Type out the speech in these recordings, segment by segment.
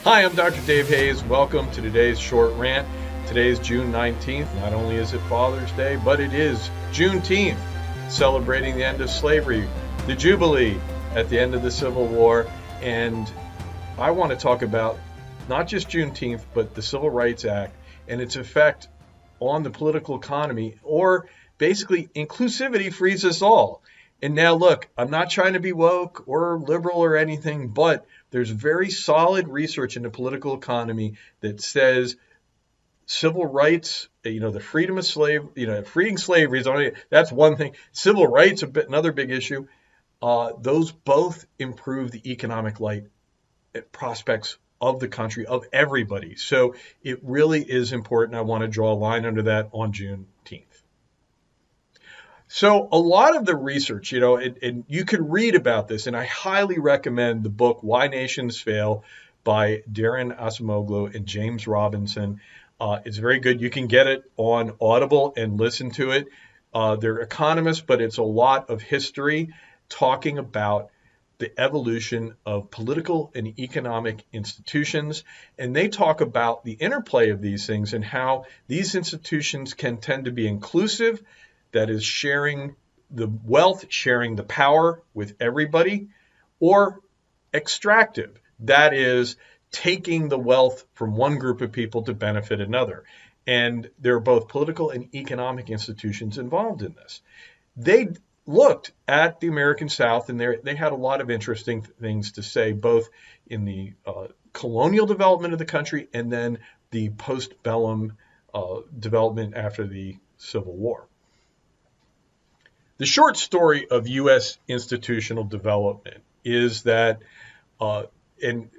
Hi, I'm Dr. Dave Hayes. Welcome to today's short rant. Today is June 19th. Not only is it Father's Day, but it is Juneteenth, celebrating the end of slavery, the Jubilee at the end of the Civil War. And I want to talk about not just Juneteenth, but the Civil Rights Act and its effect on the political economy, or basically inclusivity frees us all. And now look, I'm not trying to be woke or liberal or anything, but there's very solid research in the political economy that says civil rights, the freedom of freeing slavery is only, that's one thing. Civil rights, another big issue. Those both improve the economic prospects of the country, of everybody. So it really is important. I want to draw a line under that on Juneteenth. So a lot of the research, and you can read about this, and I highly recommend the book Why Nations Fail by Darren Acemoglu and James Robinson. It's very good. You can get it on Audible and listen to it. They're economists, but it's a lot of history talking about the evolution of political and economic institutions. And they talk about the interplay of these things and how these institutions can tend to be inclusive, that is sharing the wealth, sharing the power with everybody, or extractive, that is taking the wealth from one group of people to benefit another. And there are both political and economic institutions involved in this. They looked at the American South, and they had a lot of interesting things to say, both in the colonial development of the country and then the postbellum development after the Civil War. The short story of U.S. institutional development is that, and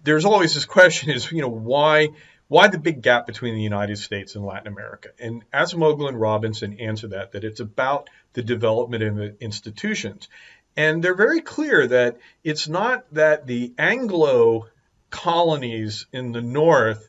there's always this question is, why the big gap between the United States and Latin America? And Acemoglu and Robinson answer that it's about the development of institutions. And they're very clear that it's not that the Anglo colonies in the North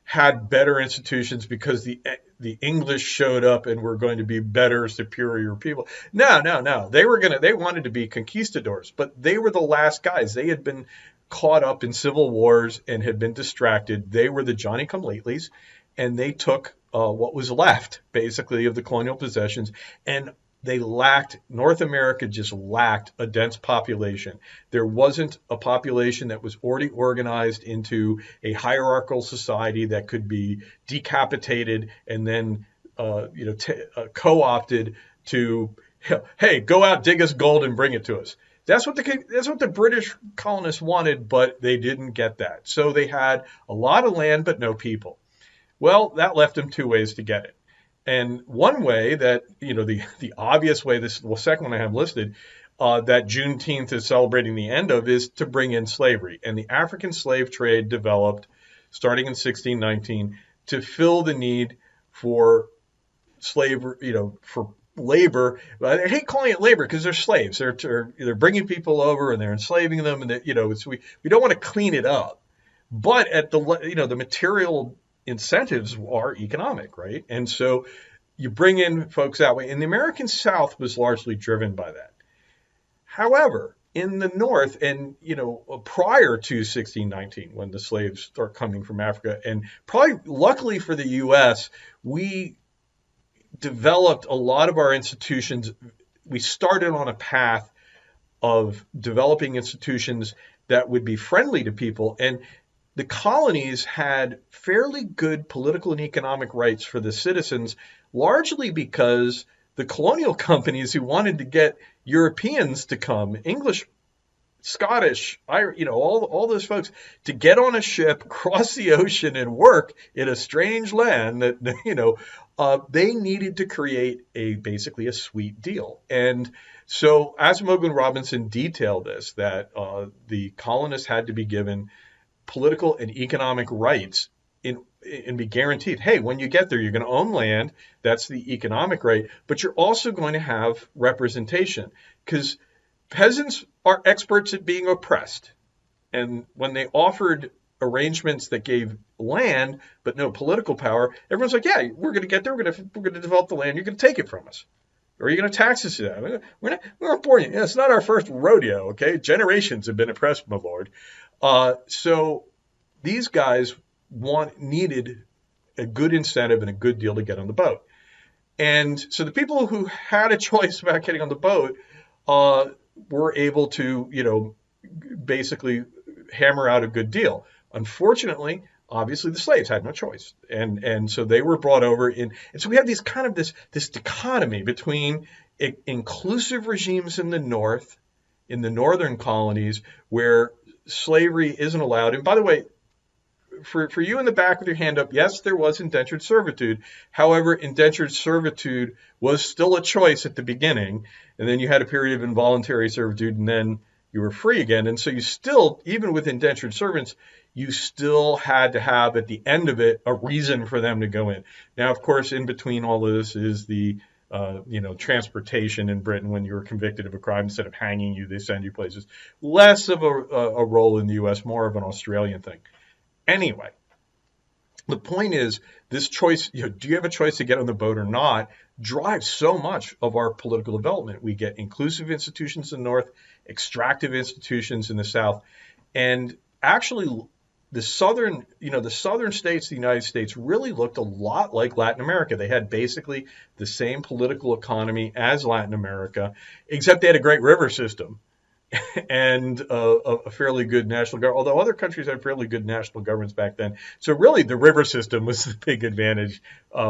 had better institutions because the English showed up and were going to be better, superior people. No. They wanted to be conquistadors, but they were the last guys. They had been caught up in civil wars and had been distracted. They were the Johnny-come-latelys, and they took what was left, basically, of the colonial possessions, and North America just lacked a dense population. There wasn't a population that was already organized into a hierarchical society that could be decapitated and then co-opted to, hey, go out, dig us gold and bring it to us. That's what the British colonists wanted, but they didn't get that. So they had a lot of land but no people. Well, that left them two ways to get it. And one way that, the obvious way, second one I have listed, that Juneteenth is celebrating the end of, is to bring in slavery. And the African slave trade developed starting in 1619 to fill the need for for labor. I hate calling it labor because they're slaves. They're bringing people over and they're enslaving them, and we don't want to clean it up. But at the material incentives are economic, right? And so you bring in folks that way. And the American South was largely driven by that. However, in the North, and prior to 1619, when the slaves start coming from Africa, and probably luckily for the U.S., we developed a lot of our institutions. We started on a path of developing institutions that would be friendly to people, and the colonies had fairly good political and economic rights for the citizens, largely because the colonial companies who wanted to get Europeans to come, English, Scottish, all those folks, to get on a ship, cross the ocean, and work in a strange land that, they needed to create basically a sweet deal. And so Acemoglu and Robinson detail this, that the colonists had to be given political and economic rights and be guaranteed, hey, when you get there, you're going to own land. That's the economic right. But you're also going to have representation, because peasants are experts at being oppressed. And when they offered arrangements that gave land but no political power, everyone's like, yeah, we're going to get there. We're going to develop the land. You're going to take it from us. Or are you going to tax us to that? We weren't born yet. It's not our first rodeo, okay? Generations have been oppressed, my lord. So these guys needed a good incentive and a good deal to get on the boat. And so the people who had a choice about getting on the boat were able to, basically hammer out a good deal. Unfortunately, obviously the slaves had no choice, and so they were brought over in. And so we have these kind of this dichotomy between inclusive regimes in the North, in the northern colonies, where slavery isn't allowed. And by the way, for you in the back with your hand up, yes, there was indentured servitude. However, indentured servitude was still a choice at the beginning, and then you had a period of involuntary servitude, and then you were free again. And so you still, even with indentured servants, you still had to have at the end of it a reason for them to go in. Now, of course, in between all of this is the transportation in Britain. When you were convicted of a crime, instead of hanging you, they send you places. Less of a role in the U.S., more of an Australian thing. Anyway, the point is, this choice, do you have a choice to get on the boat or not, drives so much of our political development. We get inclusive institutions in the North, extractive institutions in the South. And actually, the southern states of the United States really looked a lot like Latin America. They had basically the same political economy as Latin America, except they had a great river system and a fairly good national government, although other countries had fairly good national governments back then. So really, the river system was the big advantage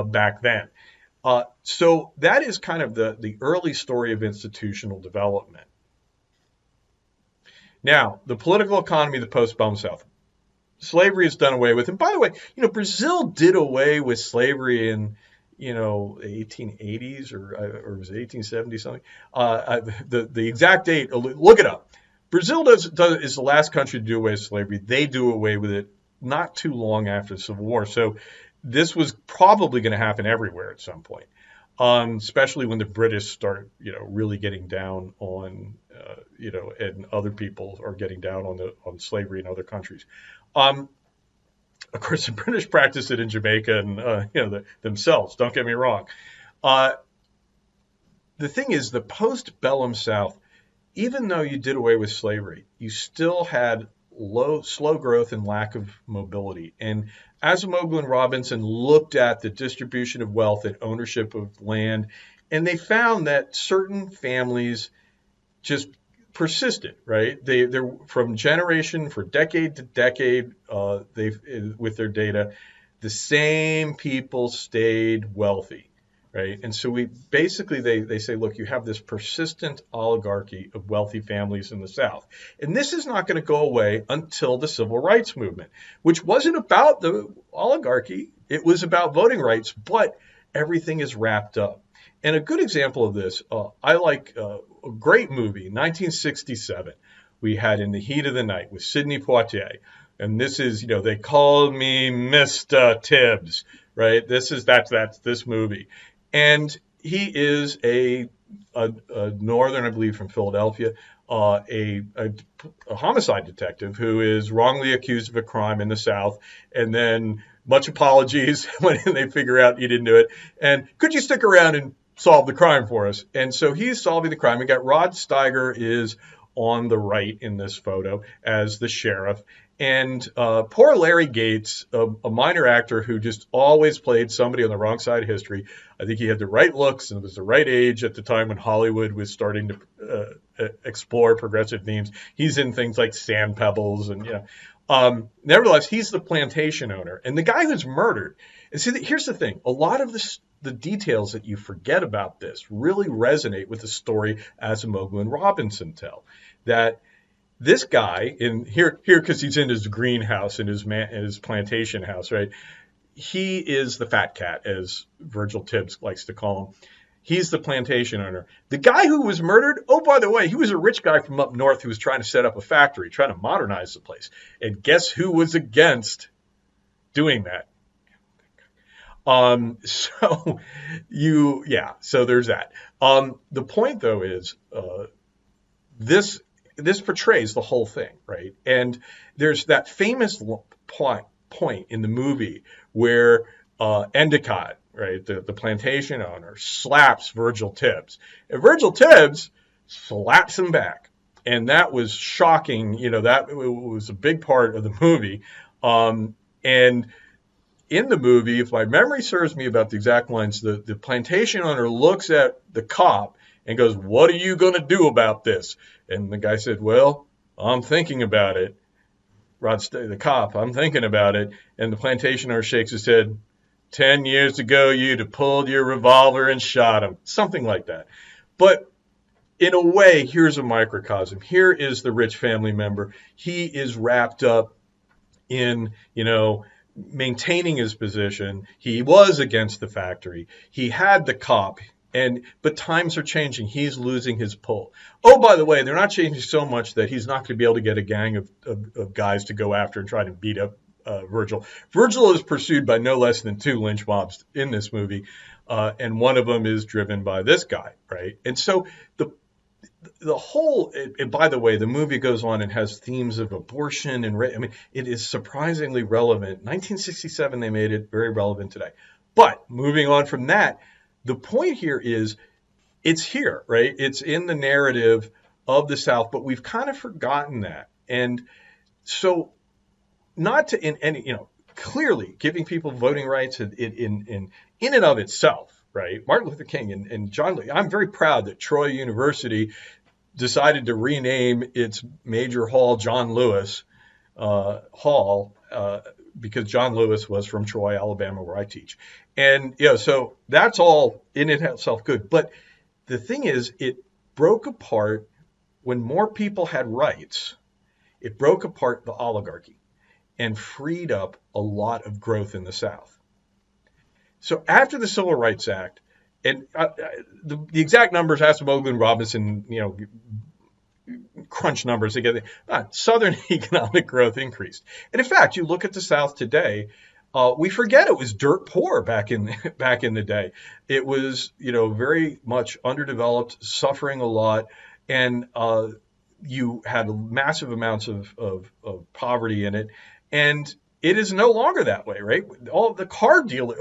back then. So that is kind of the early story of institutional development. Now, the political economy of the postbellum South. Slavery is done away with. And by the way, Brazil did away with slavery in, the 1880s or was it 1870 something? The exact date, look it up. Brazil is the last country to do away with slavery. They do away with it not too long after the Civil War. So this was probably going to happen everywhere at some point, especially when the British start, really getting down on, and other people are getting down on slavery in other countries. Of course, the British practiced it in Jamaica and themselves. Don't get me wrong. The thing is, the post-bellum South, even though you did away with slavery, you still had slow growth and lack of mobility. And Acemoglu and Robinson looked at the distribution of wealth and ownership of land, and they found that certain families just persisted, right? They're from generation for decade to decade. With their data, the same people stayed wealthy, right? And so they say, look, you have this persistent oligarchy of wealthy families in the South, and this is not going to go away until the Civil Rights Movement, which wasn't about the oligarchy; it was about voting rights. But everything is wrapped up. And a good example of this, I like a great movie, 1967. We had In the Heat of the Night with Sidney Poitier. And this is, they call me Mr. Tibbs, right? That's this movie. And he is a northern, I believe, from Philadelphia, a homicide detective who is wrongly accused of a crime in the South, and then much apologies when they figure out you didn't do it. And could you stick around and solve the crime for us? And so he's solving the crime. We got Rod Steiger is on the right in this photo as the sheriff. And poor Larry Gates, a minor actor who just always played somebody on the wrong side of history. I think he had the right looks and was the right age at the time when Hollywood was starting to explore progressive themes. He's in things like Sand Pebbles and, nevertheless, he's the plantation owner. And the guy who's murdered. And see, here's the thing. A lot of the details that you forget about this really resonate with the story Acemoglu and Robinson tell. That this guy in here, because he's in his greenhouse in his plantation house, right? He is the fat cat, as Virgil Tibbs likes to call him. He's the plantation owner. The guy who was murdered, oh, by the way, he was a rich guy from up north who was trying to set up a factory, trying to modernize the place. And guess who was against doing that? So there's that. The point, though, is this portrays the whole thing, right? And there's that famous point in the movie where Endicott, right, the plantation owner, slaps Virgil Tibbs. And Virgil Tibbs slaps him back. And that was shocking. That was a big part of the movie. And in the movie, if my memory serves me about the exact lines, the plantation owner looks at the cop and goes, "What are you going to do about this?" And the guy said, "Well, I'm thinking about it." The cop, "I'm thinking about it." And the plantation owner shakes his head. 10 years ago, you'd have pulled your revolver and shot him. Something like that. But in a way, here's a microcosm. Here is the rich family member. He is wrapped up in, maintaining his position. He was against the factory. He had the cop. But times are changing. He's losing his pull. Oh, by the way, they're not changing so much that he's not going to be able to get a gang of guys to go after and try to beat up Virgil. Virgil is pursued by no less than 2 lynch mobs in this movie, and one of them is driven by this guy, right? And so the whole, and by the way, the movie goes on and has themes of abortion and rape. I mean, it is surprisingly relevant. 1967, they made it very relevant today. But moving on from that, the point here is it's here, right? It's in the narrative of the South, but we've kind of forgotten that. And so not to, clearly giving people voting rights in and of itself, right? Martin Luther King and John Lewis. I'm very proud that Troy University decided to rename its major hall John Lewis Hall because John Lewis was from Troy, Alabama, where I teach. And, so that's all in itself good. But the thing is, it broke apart when more people had rights. It broke apart the oligarchy and freed up a lot of growth in the South. So after the Civil Rights Act, and the exact numbers, Acemoglu and Robinson, crunch numbers together, Southern economic growth increased. And in fact, you look at the South today, we forget it was dirt poor back in the day. It was, very much underdeveloped, suffering a lot, and you had massive amounts of poverty in it. And it is no longer that way, right? All the car dealer,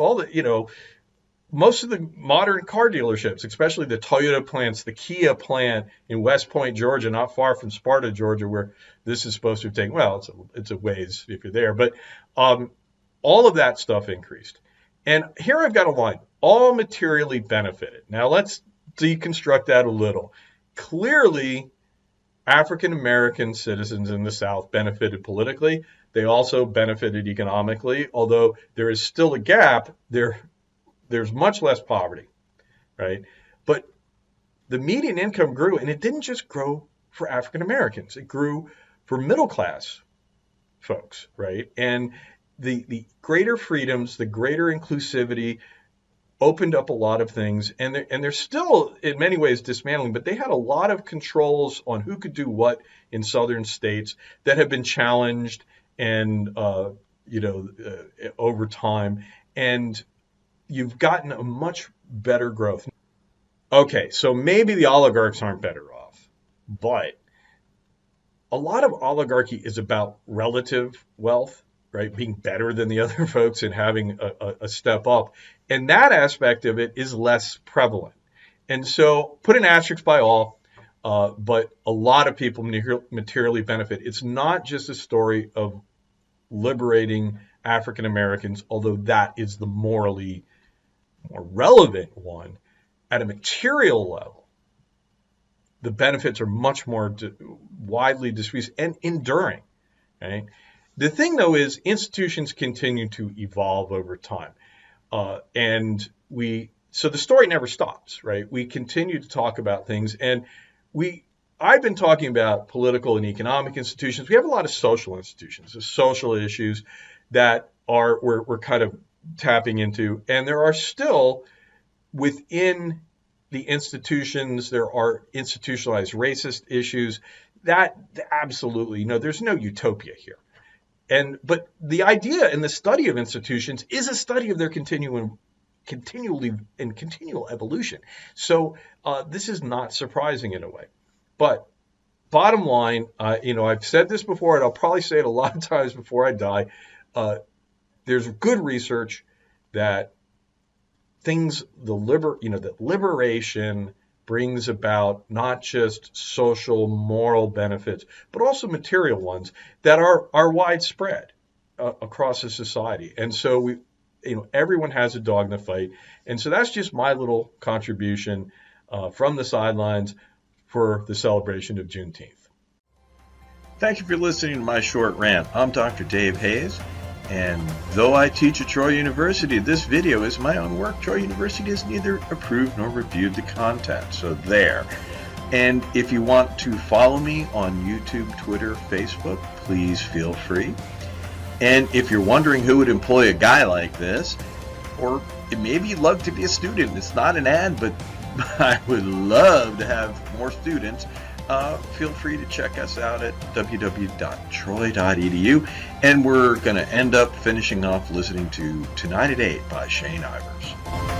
most of the modern car dealerships, especially the Toyota plants, the Kia plant in West Point, Georgia, not far from Sparta, Georgia, where this is supposed to have taken, well, it's a ways if you're there, but all of that stuff increased. And here I've got a line, all materially benefited. Now let's deconstruct that a little. Clearly, African American citizens in the South benefited politically. They also benefited economically, although there is still a gap. There's much less poverty, right? But the median income grew, and it didn't just grow for African Americans. It grew for middle class folks, right? And the greater freedoms, the greater inclusivity opened up a lot of things, and they're still in many ways dismantling, but they had a lot of controls on who could do what in southern states that have been challenged and over time, and you've gotten a much better growth. Okay, so maybe the oligarchs aren't better off, but a lot of oligarchy is about relative wealth, right? Being better than the other folks and having a step up. And that aspect of it is less prevalent. And so put an asterisk by all, but a lot of people materially benefit. It's not just a story of liberating African Americans, although that is the morally more relevant one. At a material level, the benefits are much more widely distributed and enduring. Right? The thing, though, is institutions continue to evolve over time. So the story never stops, right? We continue to talk about things, and I've been talking about political and economic institutions. We have a lot of social institutions, the social issues that we're kind of tapping into, and there are still within the institutions, there are institutionalized racist issues that absolutely, there's no utopia here. But the idea in the study of institutions is a study of their continual evolution. So this is not surprising in a way. But bottom line, I've said this before, and I'll probably say it a lot of times before I die. There's good research that that liberation brings about not just social, moral benefits, but also material ones that are widespread. across the society. And so everyone has a dog in the fight. And so that's just my little contribution from the sidelines for the celebration of Juneteenth. Thank you for listening to my short rant. I'm Dr. Dave Hayes, and though I teach at Troy University, this video is my own work. Troy University has neither approved nor reviewed the content, so there. And if you want to follow me on YouTube, Twitter, Facebook, please feel free. And if you're wondering who would employ a guy like this, or maybe you'd love to be a student, it's not an ad, but I would love to have more students, feel free to check us out at www.troy.edu. And we're going to end up finishing off listening to Tonight at 8 by Shane Ivers.